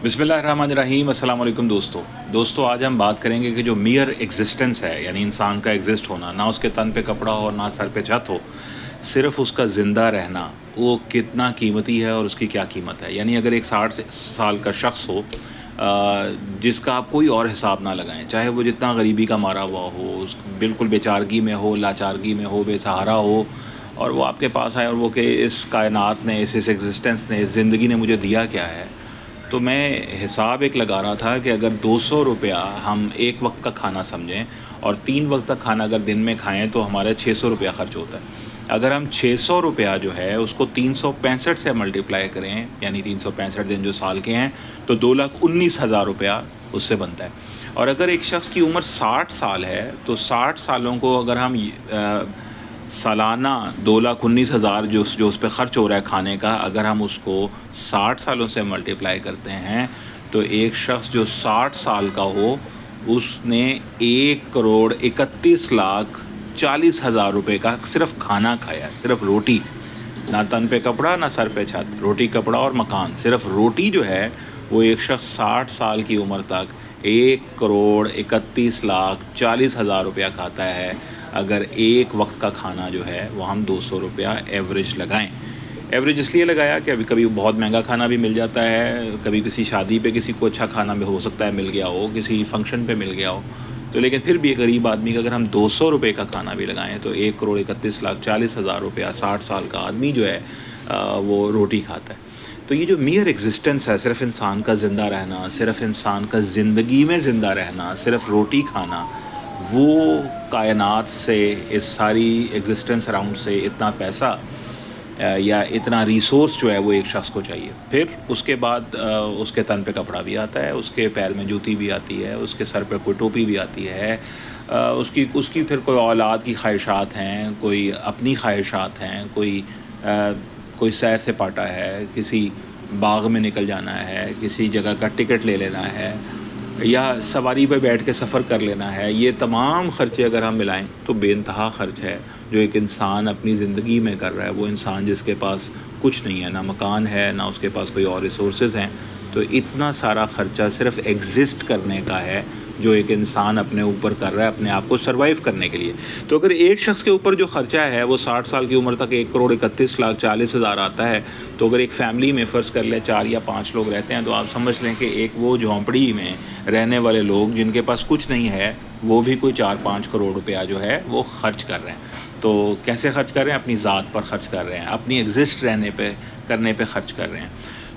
बिस्मिल्लाहिर्रहमानिर्रहीम। अस्सलाम वालेकुम दोस्तों आज हम बात करेंगे कि जो मियर एग्जिस्टेंस है, यानी इंसान का एग्जिस्ट होना, ना उसके तन पे कपड़ा हो ना सर पे छत हो, सिर्फ़ उसका ज़िंदा रहना, वो कितना कीमती है और उसकी क्या कीमत है। यानी अगर एक 60 साल का शख्स हो जिसका आप कोई और हिसाब ना लगाएं, चाहे वो जितना गरीबी का मारा हुआ हो, बिल्कुल बेचारगी में हो, लाचारगी में हो, बेसहारा हो, और वो आपके पास आए और वो कि इस कायनात ने, इस एग्जिस्टेंस ने, इस ज़िंदगी ने मुझे दिया क्या है। तो मैं हिसाब एक लगा रहा था कि अगर 200 रुपया हम एक वक्त का खाना समझें और 3 वक्त का खाना अगर दिन में खाएं तो हमारे 600 रुपया ख़र्च होता है। अगर हम 600 रुपया जो है उसको 365 से मल्टीप्लाई करें, यानी 365 दिन जो साल के हैं, तो 2,19,000 रुपया उससे बनता है। और अगर एक शख्स की उम्र 60 साल है तो 60 सालों को अगर हम सालाना 2,19,000 जो उस पर ख़र्च हो रहा है खाने का, अगर हम उसको 60 सालों से मल्टीप्लाई करते हैं तो एक शख्स जो 60 साल का हो उसने 1,31,40,000 रुपये का सिर्फ खाना खाया है, सिर्फ रोटी, ना तन पे कपड़ा ना सर पे छत, रोटी कपड़ा और मकान, सिर्फ रोटी जो है वो एक शख्स 60 साल की उम्र तक 1,31,40,000 रुपया खाता है। अगर एक वक्त का खाना जो है वो हम 200 रुपया एवरेज लगाएं। एवरेज इसलिए लगाया कि अभी कभी बहुत महंगा खाना भी मिल जाता है, कभी किसी शादी पे किसी को अच्छा खाना भी हो सकता है मिल गया हो, किसी फंक्शन पे मिल गया हो, तो लेकिन फिर भी एक गरीब आदमी का अगर हम 200 रुपये का खाना भी लगाएं तो 1,31,40,000 रुपया 60 साल का आदमी जो है वो रोटी खाता है। तो ये जो मियर एग्जिस्टेंस है, सिर्फ इंसान का ज़िंदा रहना, सिर्फ इंसान का ज़िंदगी में ज़िंदा रहना, सिर्फ रोटी खाना, वो कायनात से, इस सारी एग्जिस्टेंस अराउंड से इतना पैसा या इतना रिसोर्स जो है वो एक शख्स को चाहिए। फिर उसके बाद उसके तन पे कपड़ा भी आता है, उसके पैर में जूती भी आती है, उसके सर पे कोई टोपी भी आती है, उसकी उसकी फिर कोई औलाद की ख्वाहिशात हैं, कोई अपनी ख्वाहिशात हैं, कोई सैर से पाटा है, किसी बाग में निकल जाना है, किसी जगह का टिकट ले लेना है, या सवारी पे बैठ के सफ़र कर लेना है। ये तमाम ख़र्चे अगर हम मिलाएं तो बेइंतहा ख़र्च है जो एक इंसान अपनी ज़िंदगी में कर रहा है। वो इंसान जिसके पास कुछ नहीं है, ना मकान है, ना उसके पास कोई और रिसोर्सेज हैं, तो इतना सारा ख़र्चा सिर्फ एग्ज़िस्ट करने का है जो एक इंसान अपने ऊपर कर रहा है अपने आप को सर्वाइव करने के लिए। तो अगर एक शख्स के ऊपर जो ख़र्चा है वो 60 साल की उम्र तक 1,31,40,000 आता है, तो अगर एक फ़ैमिली में फ़र्ज़ कर ले 4 या 5 लोग रहते हैं, तो आप समझ लें कि एक वो झोंपड़ी में रहने वाले लोग जिनके पास कुछ नहीं है, वो भी कोई 4-5 करोड़ रुपया जो है वो ख़र्च कर रहे हैं। तो कैसे ख़र्च कर रहे हैं? अपनी ज़ात पर ख़र्च कर रहे हैं, अपनी एग्ज़िस्ट रहने पे करने पे ख़र्च कर रहे हैं।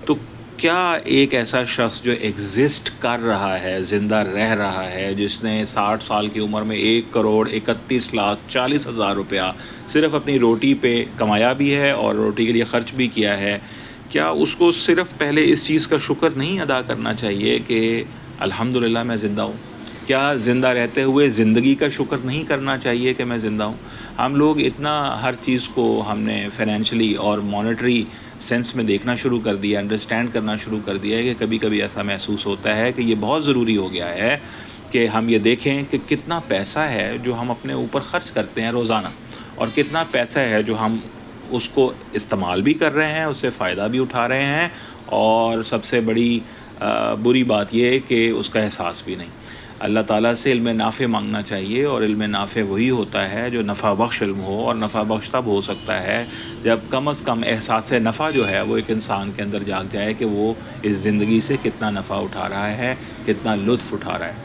तो क्या एक ऐसा शख्स जो एग्ज़िस्ट कर रहा है, ज़िंदा रह रहा है, जिसने 60 साल की उम्र में 1,31,40,000 रुपया सिर्फ़ अपनी रोटी पे कमाया भी है और रोटी के लिए ख़र्च भी किया है, क्या उसको सिर्फ़ पहले इस चीज़ का शुक्र नहीं अदा करना चाहिए कि अल्हम्दुलिल्लाह मैं ज़िंदा हूँ? क्या ज़िंदा रहते हुए ज़िंदगी का शुक्र नहीं करना चाहिए कि मैं ज़िंदा हूँ? हम लोग इतना हर चीज़ को हमने फाइनेंशियली और मॉनेटरी सेंस में देखना शुरू कर दिया, अंडरस्टैंड करना शुरू कर दिया है कि कभी कभी ऐसा महसूस होता है कि ये बहुत ज़रूरी हो गया है कि हम ये देखें कि कितना पैसा है जो हम अपने ऊपर ख़र्च करते हैं रोज़ाना, और कितना पैसा है जो हम उसको इस्तेमाल भी कर रहे हैं, उससे फ़ायदा भी उठा रहे हैं, और सबसे बड़ी बुरी बात यह है कि उसका एहसास भी नहीं। अल्लाह ताला से इल्म नाफ़े मांगना चाहिए, और इल्म नाफ़े वही होता है जो नफ़ा बख्श इल्म हो, और नफ़ा बख्श तब हो सकता है जब कम से कम एहसास नफ़ा जो है वो एक इंसान के अंदर जाग जाए कि वो इस ज़िंदगी से कितना नफ़ा उठा रहा है, कितना लुत्फ़ उठा रहा है।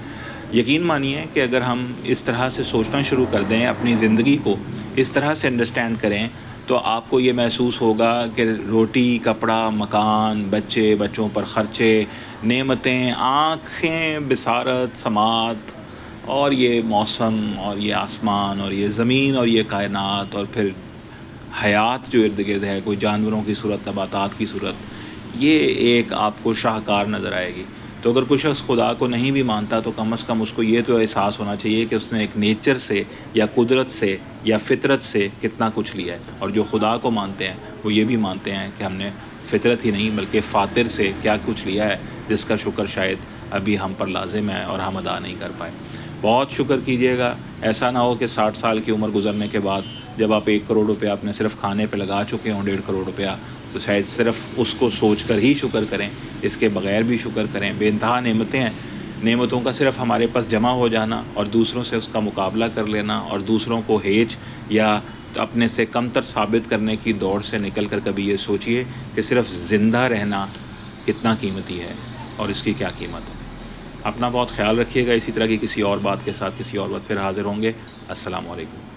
यकीन मानिए कि अगर हम इस तरह से सोचना शुरू कर दें, अपनी ज़िंदगी को इस तरह से अंडरस्टैंड करें, तो आपको ये महसूस होगा कि रोटी, कपड़ा, मकान, बच्चों पर ख़र्चे, नेमतें, आँखें, बिसारत, समात, और ये मौसम, और ये आसमान, और ये ज़मीन, और ये कायनात, और फिर हयात जो इर्द गिर्द है, कोई जानवरों की सूरत, नबातात की सूरत, ये एक आपको शाहकार नज़र आएगी। तो अगर कोई शख्स खुदा को नहीं भी मानता तो कम से कम उसको ये तो एहसास होना चाहिए कि उसने एक नेचर से या कुदरत से या फ़ितरत से कितना कुछ लिया है। और जो खुदा को मानते हैं वो ये भी मानते हैं कि हमने फ़ितरत ही नहीं बल्कि फ़ातिर से क्या कुछ लिया है, जिसका शुक्र शायद अभी हम पर लाजिम है और हम अदा नहीं कर पाए। बहुत शुक्र कीजिएगा, ऐसा ना हो कि 60 साल की उम्र गुजरने के बाद جب آپ 1 کروڑ روپیہ اپنے صرف کھانے پہ لگا چکے ہوں 1.5 کروڑ روپیہ، تو شاید صرف اس کو سوچ کر ہی شکر کریں، اس کے بغیر بھی شکر کریں۔ بے انتہا نعمتیں ہیں، نعمتوں کا صرف ہمارے پاس جمع ہو جانا اور دوسروں سے اس کا مقابلہ کر لینا اور دوسروں کو ہیچ یا اپنے سے کم تر ثابت کرنے کی دوڑ سے نکل کر کبھی یہ سوچئے کہ صرف زندہ رہنا کتنا قیمتی ہے اور اس کی کیا قیمت ہے۔ اپنا بہت خیال رکھیے گا۔ اسی طرح کی کسی اور بات کے ساتھ کسی اور وقت پھر حاضر ہوں گے۔ السلام علیکم۔